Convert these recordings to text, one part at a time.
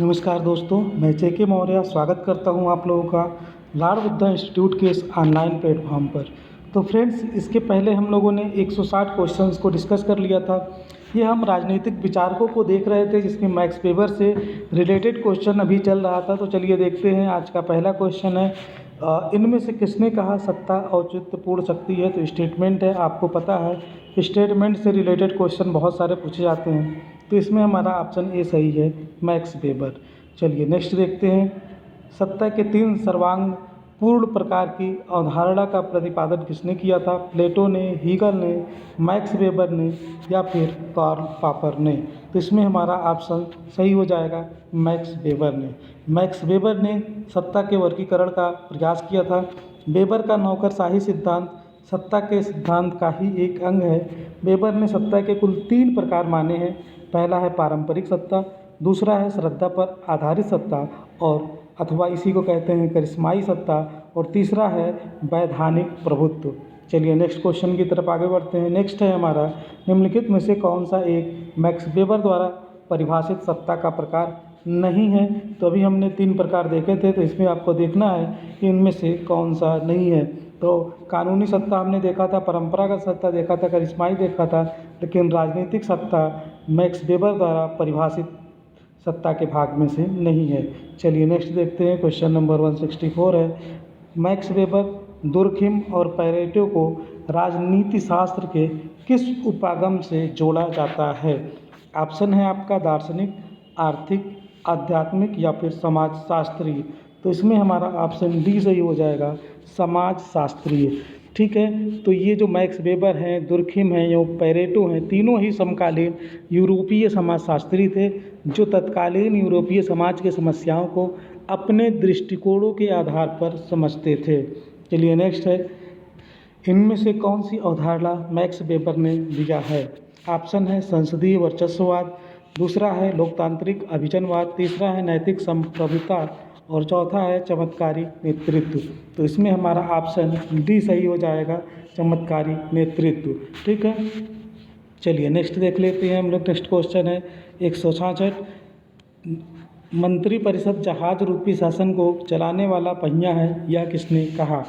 नमस्कार दोस्तों, मैं जेके मौर्य स्वागत करता हूं आप लोगों का लॉर्ड बुद्धा इंस्टीट्यूट के इस ऑनलाइन प्लेटफॉर्म पर। तो फ्रेंड्स, इसके पहले हम लोगों ने 160 क्वेश्चंस को डिस्कस कर लिया था। ये हम राजनीतिक विचारकों को देख रहे थे, जिसमें मैक्स वेबर से रिलेटेड क्वेश्चन अभी चल रहा था। तो चलिए देखते हैं। आज का पहला क्वेश्चन है, इनमें से किसने कहा सत्ता औचित्यपूर्ण शक्ति है? तो स्टेटमेंट है, आपको पता है स्टेटमेंट से रिलेटेड क्वेश्चन बहुत सारे पूछे जाते हैं। तो इसमें हमारा ऑप्शन ए सही है, मैक्स वेबर। चलिए नेक्स्ट देखते हैं। सत्ता के 3 सर्वांग पूर्ण प्रकार की अवधारणा का प्रतिपादन किसने किया था? प्लेटो ने, हीगल ने, मैक्स वेबर ने या फिर कार्ल पॉपर ने? तो इसमें हमारा ऑप्शन सही हो जाएगा, मैक्स वेबर ने। मैक्स वेबर ने सत्ता के वर्गीकरण का प्रयास किया था। वेबर का नौकरशाही सिद्धांत सत्ता के सिद्धांत का ही एक अंग है। वेबर ने सत्ता के कुल 3 प्रकार माने हैं। पहला है पारंपरिक सत्ता, दूसरा है श्रद्धा पर आधारित सत्ता और अथवा इसी को कहते हैं करिश्माई सत्ता, और तीसरा है वैधानिक प्रभुत्व। चलिए नेक्स्ट क्वेश्चन की तरफ आगे बढ़ते हैं। नेक्स्ट है हमारा, निम्नलिखित में से कौन सा एक मैक्स वेबर द्वारा परिभाषित सत्ता का प्रकार नहीं है? तो अभी हमने 3 प्रकार देखे थे, तो इसमें आपको देखना है कि इनमें से कौन सा नहीं है। तो कानूनी सत्ता हमने देखा था, परंपरागत सत्ता देखा था, करिश्माई देखा था, लेकिन राजनीतिक सत्ता मैक्स वेबर द्वारा परिभाषित सत्ता के भाग में से नहीं है। चलिए नेक्स्ट देखते हैं। क्वेश्चन नंबर 164 है, मैक्स वेबर, दुर्खिम और पैरेटो को राजनीति शास्त्र के किस उपागम से जोड़ा जाता है? ऑप्शन है आपका दार्शनिक, आर्थिक, आध्यात्मिक या फिर समाजशास्त्रीय। तो इसमें हमारा ऑप्शन डी सही हो जाएगा, समाजशास्त्रीय। ठीक है, तो ये जो मैक्स वेबर हैं, दुर्खिम हैं या पैरेटो हैं, तीनों ही समकालीन यूरोपीय समाजशास्त्री थे, जो तत्कालीन यूरोपीय समाज की समस्याओं को अपने दृष्टिकोणों के आधार पर समझते थे। चलिए नेक्स्ट है, इनमें से कौन सी अवधारणा मैक्स वेबर ने दिया है? ऑप्शन है संसदीय वर्चस्ववाद, दूसरा है लोकतांत्रिक अभिजनवाद, तीसरा है नैतिक संप्रभुता और चौथा है चमत्कारी नेतृत्व। तो इसमें हमारा ऑप्शन डी सही हो जाएगा, चमत्कारी नेतृत्व। ठीक है, चलिए नेक्स्ट देख लेते हैं हम लोग। नेक्स्ट क्वेश्चन है 166, मंत्रिपरिषद जहाज रूपी शासन को चलाने वाला पहिया है, यह किसने कहा?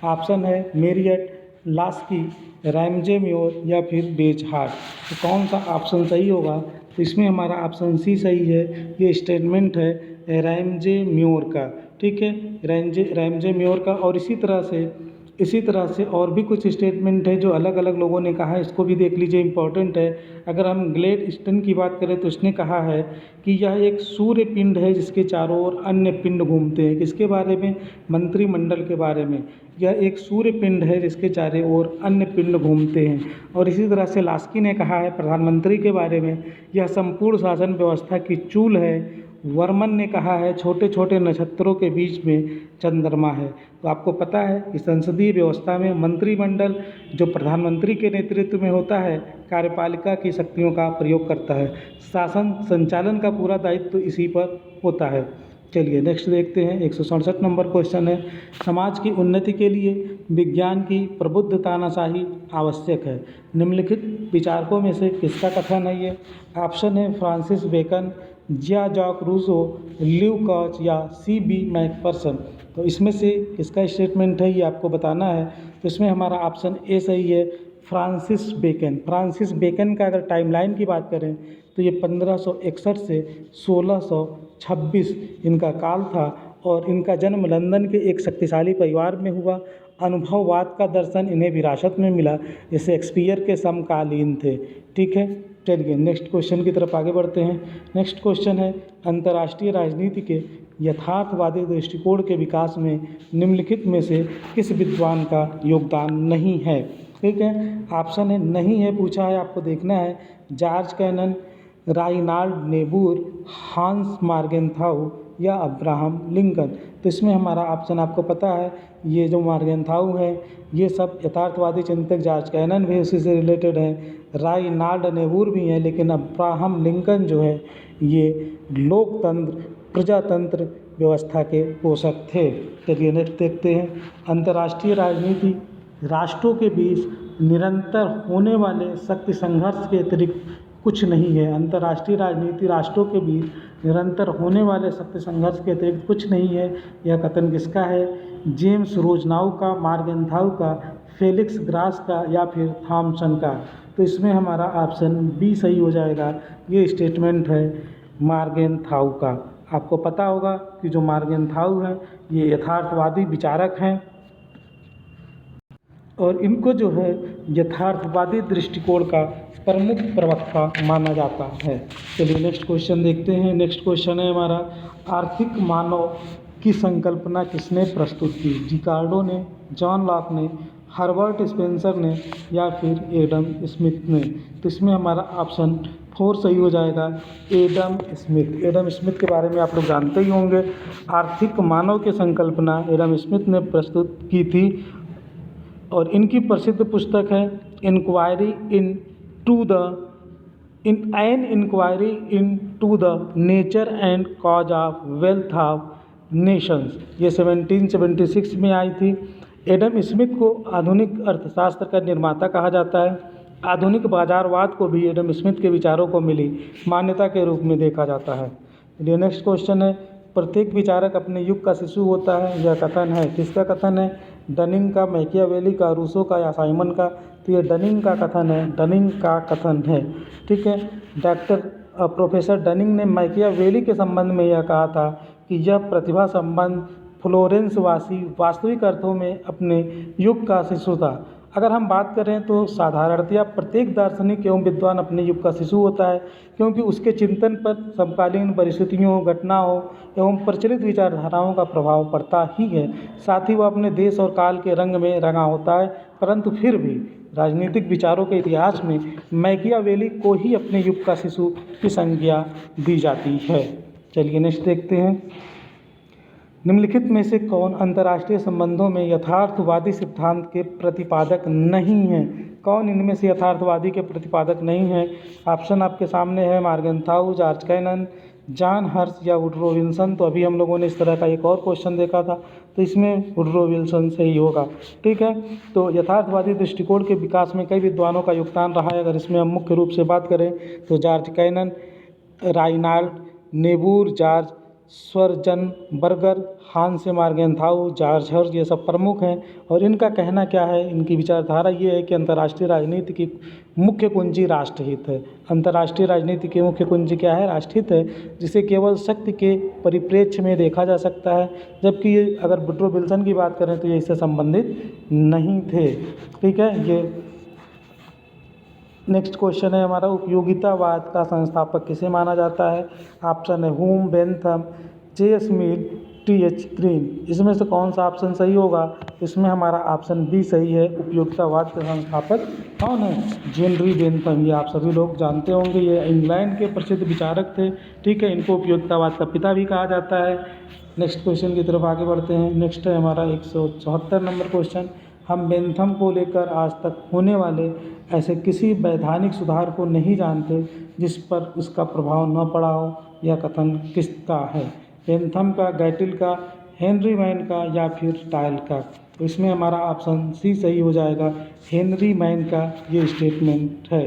ऑप्शन है मेरियट, लास्की, रैमजे म्योर या फिर बेजहार्ट। तो कौन सा ऑप्शन सही होगा? तो इसमें हमारा ऑप्शन सी सही है। ये स्टेटमेंट है रैमजे म्योर का। ठीक है, रैमजे म्योर का। और इसी तरह से और भी कुछ स्टेटमेंट है जो अलग अलग लोगों ने कहा है, इसको भी देख लीजिए, इम्पॉर्टेंट है। अगर हम ग्लेड स्टन की बात करें तो इसने कहा है कि यह एक सूर्य पिंड है जिसके चारों ओर अन्य पिंड घूमते हैं। किसके बारे में? मंत्रिमंडल के बारे में। यह एक सूर्य पिंड है जिसके चारों ओर अन्य पिंड घूमते हैं। और इसी तरह से लास्की ने कहा है प्रधानमंत्री के बारे में, यह संपूर्ण शासन व्यवस्था की चूल है। वर्मन ने कहा है छोटे छोटे नक्षत्रों के बीच में चंद्रमा है। तो आपको पता है कि संसदीय व्यवस्था में मंत्रिमंडल जो प्रधानमंत्री के नेतृत्व में होता है, कार्यपालिका की शक्तियों का प्रयोग करता है। शासन संचालन का पूरा दायित्व तो इसी पर होता है। चलिए नेक्स्ट देखते हैं। 167 नंबर क्वेश्चन है, समाज की उन्नति के लिए विज्ञान की प्रबुद्ध तानाशाही आवश्यक है, निम्नलिखित विचारकों में से किसका कथन है ये? ऑप्शन है फ्रांसिस बेकन, जिया जॉक रूसो, ल्यू कॉच या सी.बी. मैकफर्सन। तो इसमें से किसका स्टेटमेंट है ये आपको बताना है। तो इसमें हमारा ऑप्शन ए सही है, फ्रांसिस बेकन। फ्रांसिस बेकन का अगर टाइमलाइन की बात करें तो ये 1561 से 1626 इनका काल था और इनका जन्म लंदन के एक शक्तिशाली परिवार में हुआ। अनुभववाद का दर्शन इन्हें विरासत में मिला, ये शेक्सपियर के समकालीन थे। ठीक है, चलिए नेक्स्ट क्वेश्चन की तरफ आगे बढ़ते हैं। नेक्स्ट क्वेश्चन है, अंतर्राष्ट्रीय राजनीति के यथार्थवादी दृष्टिकोण के विकास में निम्नलिखित में से किस विद्वान का योगदान नहीं है? ठीक है, ऑप्शन है नहीं है पूछा है, आपको देखना है। जॉर्ज कैनन, राइनाल्ड नेबूर, हांस मार्गेनथाउ या अब्राहम लिंकन। तो इसमें हमारा ऑप्शन आपको पता है, ये जो मार्गेनथाउ है ये सब यथार्थवादी चिंतक, जॉर्ज कैनन भी उसी से रिलेटेड है, राइनाल्ड नेबूर भी हैं, लेकिन अब्राहम लिंकन जो है ये लोकतंत्र प्रजातंत्र व्यवस्था के पोषक थे। चलिए नेक्स्ट देखते हैं। अंतर्राष्ट्रीय राजनीति राष्ट्रों के बीच निरंतर होने वाले शक्ति संघर्ष के अतिरिक्त कुछ नहीं है। अंतर्राष्ट्रीय राजनीति राष्ट्रों के बीच निरंतर होने वाले शक्ति संघर्ष के अतिरिक्त कुछ नहीं है। यह कथन किसका है? जेम्स रोजनाउ का, मार्गेंथाउ का, फेलिक्स ग्रास का या फिर थॉमसन का? तो इसमें हमारा ऑप्शन बी सही हो जाएगा। ये स्टेटमेंट है मार्गेंथाउ का। आपको पता होगा कि जो मार्गेंथाउ हैं ये यथार्थवादी विचारक हैं और इनको जो है यथार्थवादी दृष्टिकोण का प्रमुख प्रवक्ता माना जाता है। चलिए नेक्स्ट क्वेश्चन देखते हैं। नेक्स्ट क्वेश्चन है हमारा, आर्थिक मानव की संकल्पना किसने प्रस्तुत की? रिकार्डो ने, जॉन लॉक ने, हर्बर्ट स्पेंसर ने या फिर एडम स्मिथ ने? तो इसमें हमारा ऑप्शन 4 सही हो जाएगा, एडम स्मिथ। एडम स्मिथ के बारे में आप लोग जानते ही होंगे। आर्थिक मानव की संकल्पना एडम स्मिथ ने प्रस्तुत की थी और इनकी प्रसिद्ध पुस्तक है inquiry in an inquiry into the nature and cause of wealth of nations. ये 1776 में आई थी। एडम स्मिथ को आधुनिक अर्थशास्त्र का निर्माता कहा जाता है। आधुनिक बाजारवाद को भी एडम स्मिथ के विचारों को मिली मान्यता के रूप में देखा जाता है। ये नेक्स्ट क्वेश्चन है, प्रत्येक विचारक अपने युग का शिशु होता है। यह कथन है, किसका कथन है? डनिंग का, मैकियावेली का, रूसो का या साइमन का? तो ये डनिंग का कथन है, डनिंग का कथन है। ठीक है, प्रोफेसर डनिंग ने मैकियावेली के संबंध में यह कहा था कि यह प्रतिभा संबंध फ्लोरेंस वासी वास्तविक अर्थों में अपने युग का शिशु था। अगर हम बात करें तो साधारणतया प्रत्येक दार्शनिक एवं विद्वान अपने युग का शिशु होता है, क्योंकि उसके चिंतन पर समकालीन परिस्थितियों, घटनाओं एवं प्रचलित विचारधाराओं का प्रभाव पड़ता ही है। साथ ही वह अपने देश और काल के रंग में रंगा होता है, परंतु फिर भी राजनीतिक विचारों के इतिहास में मैकियावेली को ही अपने युग का शिशु की संज्ञा दी जाती है। चलिए नेक्स्ट देखते हैं, निम्नलिखित में से कौन अंतर्राष्ट्रीय संबंधों में यथार्थवादी सिद्धांत के प्रतिपादक नहीं है? कौन इनमें से यथार्थवादी के प्रतिपादक नहीं है? ऑप्शन आपके सामने है, मार्गेंथाउ, जॉर्ज कैनन, जॉन हर्श या वुडरो विल्सन। तो अभी हम लोगों ने इस तरह का एक और क्वेश्चन देखा था, तो इसमें वुडरो विल्सन से ही होगा। ठीक है, तो यथार्थवादी दृष्टिकोण के विकास में कई विद्वानों का योगदान रहा है। अगर इसमें हम मुख्य रूप से बात करें तो जॉर्ज कैनन, राइनाल्ड नेबूर, जॉर्ज श्वरजनबर्गर, हांस मार्गेंथाउ, जॉर्ज हर्श, ये सब प्रमुख हैं। और इनका कहना क्या है? इनकी विचारधारा ये है कि अंतर्राष्ट्रीय राजनीति की मुख्य कुंजी राष्ट्रहित है। अंतर्राष्ट्रीय राजनीति की मुख्य कुंजी क्या है? राष्ट्रहित है, जिसे केवल शक्ति के परिप्रेक्ष्य में देखा जा सकता है। जबकि ये अगर वुडरो विल्सन की बात करें तो ये इससे संबंधित नहीं थे। ठीक है, ये नेक्स्ट क्वेश्चन है हमारा, उपयोगितावाद का संस्थापक किसे माना जाता है? ऑप्शन है हुम, बेंथम, जे.एस. मिल, टी.एच. ग्रीन। इसमें से कौन सा ऑप्शन सही होगा? इसमें हमारा ऑप्शन बी सही है। उपयोगितावाद के संस्थापक कौन है? Henry Bentham. ये आप सभी लोग जानते होंगे, ये इंग्लैंड के प्रसिद्ध विचारक थे। ठीक है, इनको उपयोगितावाद का पिता भी कहा जाता है। नेक्स्ट क्वेश्चन की तरफ आगे बढ़ते हैं। नेक्स्ट है हमारा 174 नंबर क्वेश्चन, हम बेंथम को लेकर आज तक होने वाले ऐसे किसी वैधानिक सुधार को नहीं जानते जिस पर उसका प्रभाव न पड़ा हो। यह कथन किसका है? बेंथम का, गैटिल का, हेनरी मैन का या फिर टायल का? तो इसमें हमारा ऑप्शन सी सही हो जाएगा, हेनरी मैन का ये स्टेटमेंट है।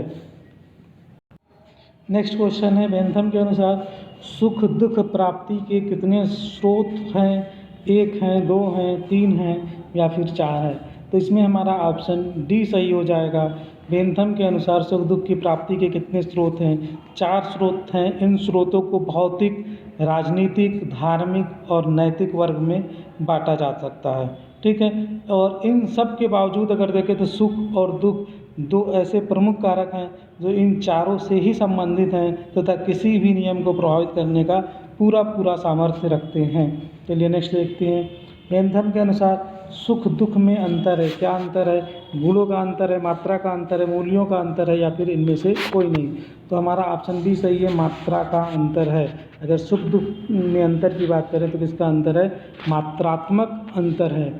नेक्स्ट क्वेश्चन है, बेंथम के अनुसार सुख दुख प्राप्ति के कितने स्रोत हैं? 1 हैं, 2 हैं, 3 हैं या फिर 4 है? तो इसमें हमारा ऑप्शन डी सही हो जाएगा। बेंथम के अनुसार सुख दुख की प्राप्ति के कितने स्रोत हैं? 4 स्रोत हैं। इन स्रोतों को भौतिक, राजनीतिक, धार्मिक और नैतिक वर्ग में बांटा जा सकता है। ठीक है, और इन सब के बावजूद अगर देखें तो सुख और दुख 2 ऐसे प्रमुख कारक हैं जो इन चारों से ही संबंधित हैं तथा किसी भी नियम को प्रभावित करने का पूरा सामर्थ्य रखते हैं। चलिए नेक्स्ट देखते हैं, बेंथम के अनुसार सुख दुख में अंतर है। क्या अंतर है? गुणों का अंतर है, मात्रा का अंतर है, मूल्यों का अंतर है या फिर इनमें से कोई नहीं? तो हमारा ऑप्शन बी सही है, मात्रा का अंतर है। अगर सुख दुख में अंतर की बात करें तो किसका अंतर है? मात्रात्मक अंतर है।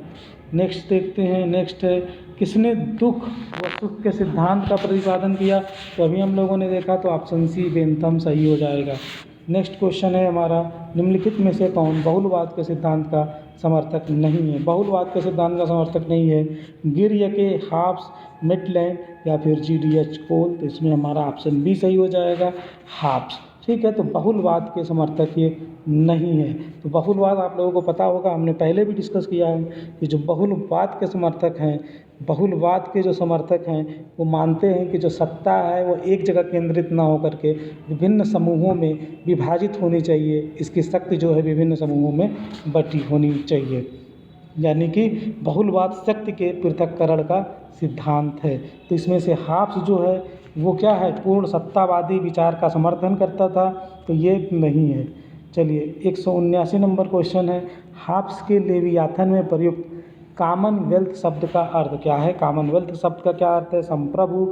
नेक्स्ट देखते हैं, नेक्स्ट है, किसने दुख व सुख के सिद्धांत का प्रतिपादन किया? तो अभी हम लोगों ने देखा, तो ऑप्शन सी बेंथम सही हो जाएगा। नेक्स्ट क्वेश्चन है हमारा, निम्नलिखित में से कौन बहुलवाद के सिद्धांत का समर्थक नहीं है? बहुलवाद के सिद्धांत का समर्थक नहीं है, गिरयके, हॉब्स, मेटलैंड या फिर जी.डी.एच. कोल। तो इसमें हमारा ऑप्शन बी सही हो जाएगा, हॉब्स। ठीक है। तो बहुलवाद के समर्थक ये नहीं है। तो बहुलवाद आप लोगों को पता होगा, हमने पहले भी डिस्कस किया है कि जो बहुलवाद के समर्थक हैं, बहुलवाद के जो समर्थक हैं वो मानते हैं कि जो सत्ता है वो एक जगह केंद्रित ना होकर के विभिन्न समूहों में विभाजित होनी चाहिए, इसकी शक्ति जो है विभिन्न समूहों में बटी होनी चाहिए। यानी कि बहुलवाद शक्ति के पृथक्करण का सिद्धांत है। तो इसमें से हाब्स जो है वो क्या है, पूर्ण सत्तावादी विचार का समर्थन करता था, तो ये नहीं है। चलिए 179 नंबर क्वेश्चन है, हाब्स के लेवियाथन में प्रयुक्त कॉमनवेल्थ शब्द का अर्थ क्या है। कॉमनवेल्थ शब्द का क्या अर्थ है। संप्रभु,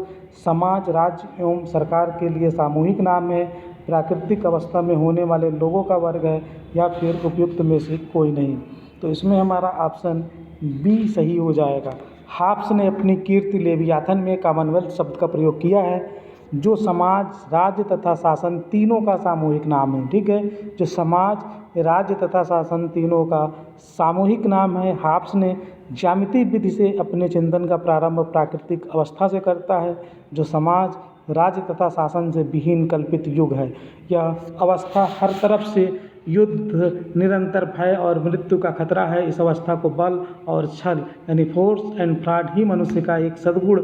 समाज, राज्य एवं सरकार के लिए सामूहिक नाम है, प्राकृतिक अवस्था में होने वाले लोगों का वर्ग है, या फिर उपयुक्त में से कोई नहीं। तो इसमें हमारा ऑप्शन बी सही हो जाएगा। हाब्स ने अपनी कीर्ति लेवियाथन में कॉमनवेल्थ शब्द का प्रयोग किया है, जो समाज, राज्य तथा शासन तीनों का सामूहिक नाम है। ठीक है, जो समाज, राज्य तथा शासन तीनों का सामूहिक नाम है। हाब्स ने ज्यामितीय विधि से अपने चिंतन का प्रारंभ प्राकृतिक अवस्था से करता है, जो समाज, राज्य तथा शासन से विहीन कल्पित युग है। यह अवस्था हर तरफ से युद्ध, निरंतर भय और मृत्यु का खतरा है। इस अवस्था को बल और छल यानी फोर्स एंड फ्रॉड ही मनुष्य का एक सद्गुण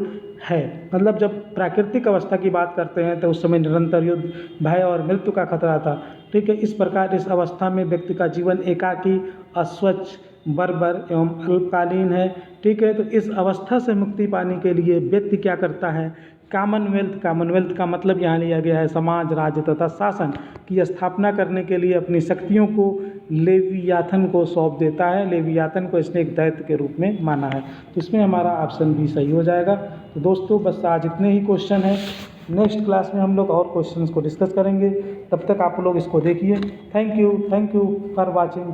है। मतलब जब प्राकृतिक अवस्था की बात करते हैं तो उस समय निरंतर युद्ध, भय और मृत्यु का खतरा था। ठीक है, इस प्रकार इस अवस्था में व्यक्ति का जीवन एकाकी, अस्वच्छ, बर्बर एवं अल्पकालीन है। ठीक है, तो इस अवस्था से मुक्ति पाने के लिए व्यक्ति क्या करता है, कॉमनवेल्थ का मतलब यहाँ लिया गया है समाज, राज्य तथा शासन की स्थापना करने के लिए अपनी शक्तियों को लेवियाथन को सौंप देता है। लेवियाथन को इसने एक दैत्य के रूप में माना है। तो इसमें हमारा ऑप्शन भी सही हो जाएगा। तो दोस्तों बस आज इतने ही क्वेश्चन हैं। नेक्स्ट क्लास में हम लोग और क्वेश्चंस को डिस्कस करेंगे। तब तक आप लोग इसको देखिए। Thank you for watching.